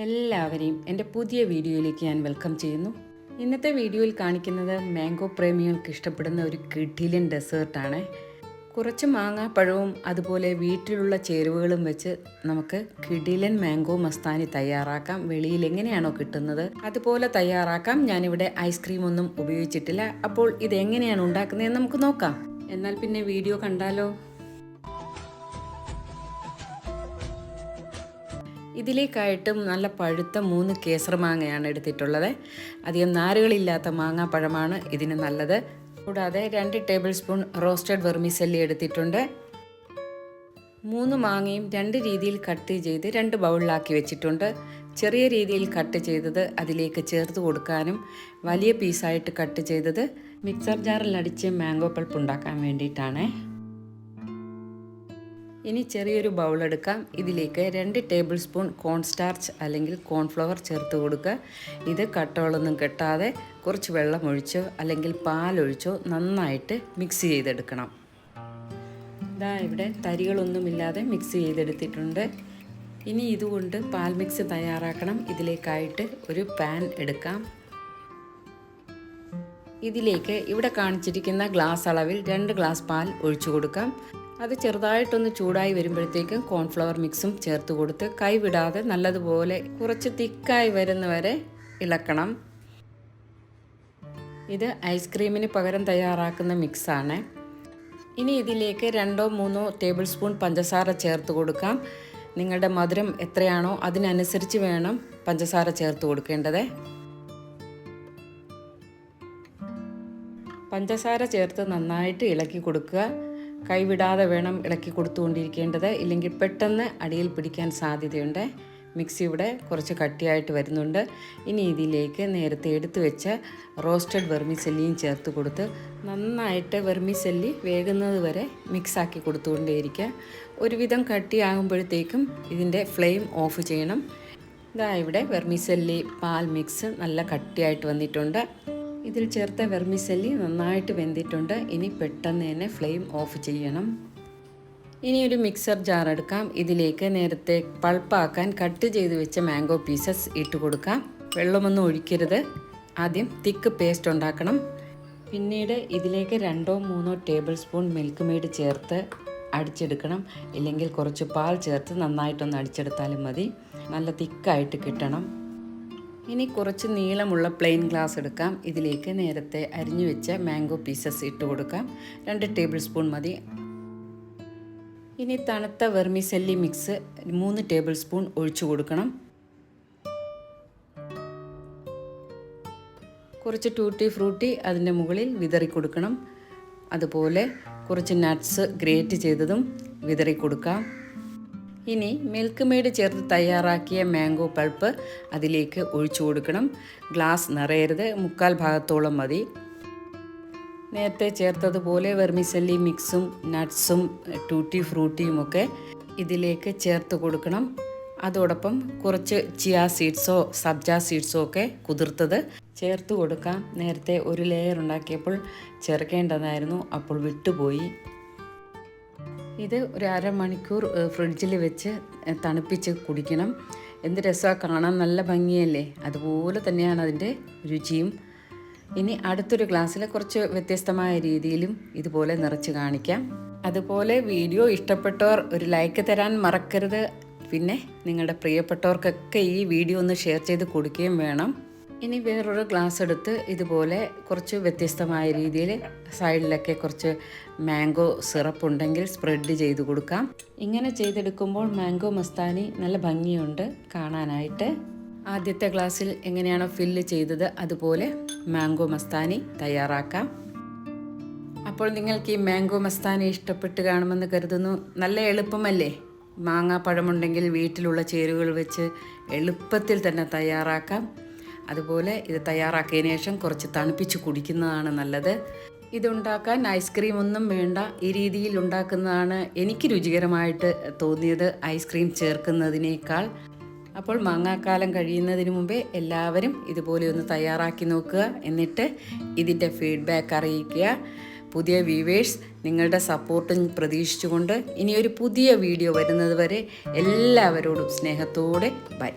എല്ലാവരെയും എൻ്റെ പുതിയ വീഡിയോയിലേക്ക് ഞാൻ വെൽക്കം ചെയ്യുന്നു. ഇന്നത്തെ വീഡിയോയിൽ കാണിക്കുന്നത് മാംഗോ പ്രേമികൾക്ക് ഇഷ്ടപ്പെടുന്ന ഒരു കിടിലൻ ഡെസേർട്ടാണ്. കുറച്ച് മാങ്ങാപ്പഴവും അതുപോലെ വീട്ടിലുള്ള ചേരുവകളും വെച്ച് നമുക്ക് കിടിലൻ മാംഗോ മസ്താനി തയ്യാറാക്കാം. വെളിയിൽ എങ്ങനെയാണോ കിട്ടുന്നത് അതുപോലെ തയ്യാറാക്കാം. ഞാനിവിടെ ഐസ്ക്രീം ഒന്നും ഉപയോഗിച്ചിട്ടില്ല. അപ്പോൾ ഇതെങ്ങനെയാണ് ഉണ്ടാക്കുന്നതെന്ന് നമുക്ക് നോക്കാം. എന്നാൽ പിന്നെ വീഡിയോ കണ്ടാലോ? ഇതിലേക്കായിട്ട് നല്ല പഴുത്ത 3 കേസർ മാങ്ങയാണ് എടുത്തിട്ടുള്ളത്. അധികം നാരുകളില്ലാത്ത മാങ്ങാപ്പഴമാണ് ഇതിന് നല്ലത്. കൂടാതെ 2 ടേബിൾ സ്പൂൺ റോസ്റ്റഡ് വെർമിസെല്ലി എടുത്തിട്ടുണ്ട്. 3 മാങ്ങയും 2 രീതിയിൽ കട്ട് ചെയ്ത് 2 ബൗളിലാക്കി വെച്ചിട്ടുണ്ട്. ചെറിയ രീതിയിൽ കട്ട് ചെയ്തത് അതിലേക്ക് ചേർത്ത് കൊടുക്കാനും വലിയ പീസായിട്ട് കട്ട് ചെയ്തത് മിക്സർ ജാറിൽ അടിച്ച് മാംഗോ പൾപ്പ് ഉണ്ടാക്കാൻ വേണ്ടിയിട്ടാണ്. ഇനി ചെറിയൊരു ബൗൾ എടുക്കാം. ഇതിലേക്ക് 2 ടേബിൾ സ്പൂൺ കോൺസ്റ്റാർച്ച് അല്ലെങ്കിൽ കോൺഫ്ലവർ ചേർത്ത് കൊടുക്കുക. ഇത് കട്ടകളൊന്നും കെട്ടാതെ കുറച്ച് വെള്ളം ഒഴിച്ചോ അല്ലെങ്കിൽ പാലൊഴിച്ചോ നന്നായിട്ട് മിക്സ് ചെയ്തെടുക്കണം. ഇതാ ഇവിടെ തരികളൊന്നുമില്ലാതെ മിക്സ് ചെയ്തെടുത്തിട്ടുണ്ട്. ഇനി ഇതുകൊണ്ട് പാൽ മിക്സ് തയ്യാറാക്കണം. ഇതിലേക്കായിട്ട് ഒരു പാൻ എടുക്കാം. ഇതിലേക്ക് ഇവിടെ കാണിച്ചിരിക്കുന്ന ഗ്ലാസ് അളവിൽ 2 ഗ്ലാസ് പാൽ ഒഴിച്ചു കൊടുക്കാം. അത് ചെറുതായിട്ടൊന്ന് ചൂടായി വരുമ്പോഴത്തേക്കും കോൺഫ്ലവർ മിക്സും ചേർത്ത് കൊടുത്ത് കൈവിടാതെ നല്ലതുപോലെ കുറച്ച് തിക്കായി വരുന്നവരെ ഇളക്കണം. ഇത് ഐസ്ക്രീമിന് പകരം തയ്യാറാക്കുന്ന മിക്സാണ്. ഇനി ഇതിലേക്ക് 2-3 ടേബിൾ സ്പൂൺ പഞ്ചസാര ചേർത്ത് കൊടുക്കാം. നിങ്ങളുടെ മധുരം എത്രയാണോ അതിനനുസരിച്ച് വേണം പഞ്ചസാര ചേർത്ത് കൊടുക്കേണ്ടത്. പഞ്ചസാര ചേർത്ത് നന്നായിട്ട് ഇളക്കി കൊടുക്കുക. കൈവിടാതെ വേണം ഇളക്കി കൊടുത്തുകൊണ്ടിരിക്കേണ്ടത്, ഇല്ലെങ്കിൽ പെട്ടെന്ന് അടിയിൽ പിടിക്കാൻ സാധ്യതയുണ്ട്. മിക്സി ഇവിടെ കുറച്ച് കട്ടിയായിട്ട് വരുന്നുണ്ട്. ഇനി ഇതിലേക്ക് നേരത്തെ എടുത്തു വെച്ച റോസ്റ്റഡ് വെർമിസെല്ലിയും ചേർത്ത് കൊടുത്ത് നന്നായിട്ട് വെർമിസെല്ലി വേകുന്നത് വരെ മിക്സാക്കി കൊടുത്തുകൊണ്ടേയിരിക്കുക. ഒരുവിധം കട്ടിയാകുമ്പോഴത്തേക്കും ഇതിൻ്റെ ഫ്ലെയിം ഓഫ് ചെയ്യണം. ഇതാ ഇവിടെ വെർമിസെല്ലി പാൽ മിക്സ് നല്ല കട്ടിയായിട്ട് വന്നിട്ടുണ്ട്. ഇതിൽ ചേർത്ത വെർമിസെല്ലി നന്നായിട്ട് വെന്തിട്ടുണ്ട്. ഇനി പെട്ടെന്ന് തന്നെ ഫ്ലെയിം ഓഫ് ചെയ്യണം. ഇനി ഒരു മിക്സർ ജാർ എടുക്കാം. ഇതിലേക്ക് നേരത്തെ പൾപ്പാക്കാൻ കട്ട് ചെയ്ത് വെച്ച മാംഗോ പീസസ് ഇട്ട് കൊടുക്കാം. വെള്ളമൊന്നും ഒഴിക്കരുത്. ആദ്യം തിക്ക് പേസ്റ്റ് ഉണ്ടാക്കണം. പിന്നീട് ഇതിലേക്ക് 2-3 ടേബിൾ സ്പൂൺ മിൽക്ക് മെയ്ഡ് ചേർത്ത് അടിച്ചെടുക്കണം. ഇല്ലെങ്കിൽ കുറച്ച് പാൽ ചേർത്ത് നന്നായിട്ടൊന്ന് അടിച്ചെടുത്താലും മതി. നല്ല തിക്കായിട്ട് കിട്ടണം. ഇനി കുറച്ച് നീളമുള്ള പ്ലെയിൻ ഗ്ലാസ് എടുക്കാം. ഇതിലേക്ക് നേരത്തെ അരിഞ്ഞു വെച്ച മാംഗോ പീസസ് ഇട്ട് കൊടുക്കാം. 2 ടേബിൾ സ്പൂൺ മതി. ഇനി തണുത്ത വെർമിസെല്ലി മിക്സ് 3 ടേബിൾ സ്പൂൺ ഒഴിച്ചു കൊടുക്കണം. കുറച്ച് ടൂട്ടി ഫ്രൂട്ടി അതിൻ്റെ മുകളിൽ വിതറി കൊടുക്കണം. അതുപോലെ കുറച്ച് നട്ട്സ് ഗ്രേറ്റ് ചെയ്തതും വിതറി കൊടുക്കാം. ഇനി മിൽക്ക് മെയ്ഡ് ചേർത്ത് തയ്യാറാക്കിയ മാംഗോ പൾപ്പ് അതിലേക്ക് ഒഴിച്ചു കൊടുക്കണം. ഗ്ലാസ് നിറയരുത്, 1/4 ഭാഗത്തോളം മതി. നേരത്തെ ചേർത്തതുപോലെ വെർമിസെല്ലി മിക്സും നട്ട്സും ടൂട്ടി ഫ്രൂട്ടിയും ഒക്കെ ഇതിലേക്ക് ചേർത്ത് കൊടുക്കണം. അതോടൊപ്പം കുറച്ച് ചിയ സീഡ്സോ സബ്ജ സീഡ്സോ ഒക്കെ കുതിർത്തത് ചേർത്ത് കൊടുക്കാം. നേരത്തെ ഒരു ലെയർ ഉണ്ടാക്കിയപ്പോൾ ചേർക്കേണ്ടതായിരുന്നു, അപ്പോൾ വിട്ടുപോയി. ഇത് ഒരു അരമണിക്കൂർ ഫ്രിഡ്ജിൽ വെച്ച് തണുപ്പിച്ച് കുടിക്കണം. എന്ത് രസമാണ്, കാണാൻ നല്ല ഭംഗിയല്ലേ? അതുപോലെ തന്നെയാണ് അതിൻ്റെ രുചിയും. ഇനി അടുത്തൊരു ഗ്ലാസ്സിൽ കുറച്ച് വ്യത്യസ്തമായ രീതിയിലും ഇതുപോലെ നിറച്ച് കാണിക്കാം. അതുപോലെ വീഡിയോ ഇഷ്ടപ്പെട്ടവർ ഒരു ലൈക്ക് തരാൻ മറക്കരുത്. പിന്നെ നിങ്ങളുടെ പ്രിയപ്പെട്ടവർക്കൊക്കെ ഈ വീഡിയോ ഒന്ന് ഷെയർ ചെയ്ത് കൊടുക്കുകയും വേണം. ഇനി വേറൊരു ഗ്ലാസ് എടുത്ത് ഇതുപോലെ കുറച്ച് വ്യത്യസ്തമായ രീതിയിൽ സൈഡിലൊക്കെ കുറച്ച് മാംഗോ സിറപ്പ് ഉണ്ടെങ്കിൽ സ്പ്രെഡ് ചെയ്ത് കൊടുക്കാം. ഇങ്ങനെ ചെയ്തെടുക്കുമ്പോൾ മാംഗോ മസ്താനി നല്ല ഭംഗിയുണ്ട് കാണാനായിട്ട്. ആദ്യത്തെ ഗ്ലാസ്സിൽ എങ്ങനെയാണോ ഫില്ല് ചെയ്തത് അതുപോലെ മാംഗോ മസ്താനി തയ്യാറാക്കാം. അപ്പോൾ നിങ്ങൾക്ക് ഈ മാംഗോ മസ്താനി ഇഷ്ടപ്പെട്ട് കാണുമെന്ന് കരുതുന്നു. നല്ല എളുപ്പമല്ലേ? മാങ്ങാപ്പഴമുണ്ടെങ്കിൽ വീട്ടിലുള്ള ചേരുവകൾ വെച്ച് എളുപ്പത്തിൽ തന്നെ തയ്യാറാക്കാം. അതുപോലെ ഇത് തയ്യാറാക്കിയതിന് ശേഷം കുറച്ച് തണുപ്പിച്ച് കുടിക്കുന്നതാണ് നല്ലത്. ഇതുണ്ടാക്കാൻ ഐസ്ക്രീം ഒന്നും വേണ്ട. ഈ രീതിയിൽ ഉണ്ടാക്കുന്നതാണ് എനിക്ക് രുചികരമായിട്ട് തോന്നിയത് ഐസ്ക്രീം ചേർക്കുന്നതിനേക്കാൾ. അപ്പോൾ മാങ്ങാക്കാലം കഴിയുന്നതിന് മുമ്പേ എല്ലാവരും ഇതുപോലെ ഒന്ന് തയ്യാറാക്കി നോക്കുക. എന്നിട്ട് ഇതിൻ്റെ ഫീഡ്ബാക്ക് അറിയിക്കുക. പുതിയ വ്യൂവേഴ്സ് നിങ്ങളുടെ സപ്പോർട്ടും പ്രതീക്ഷിച്ചുകൊണ്ട് ഇനിയൊരു പുതിയ വീഡിയോ വരുന്നത് വരെ എല്ലാവരോടും സ്നേഹത്തോടെ ബൈ.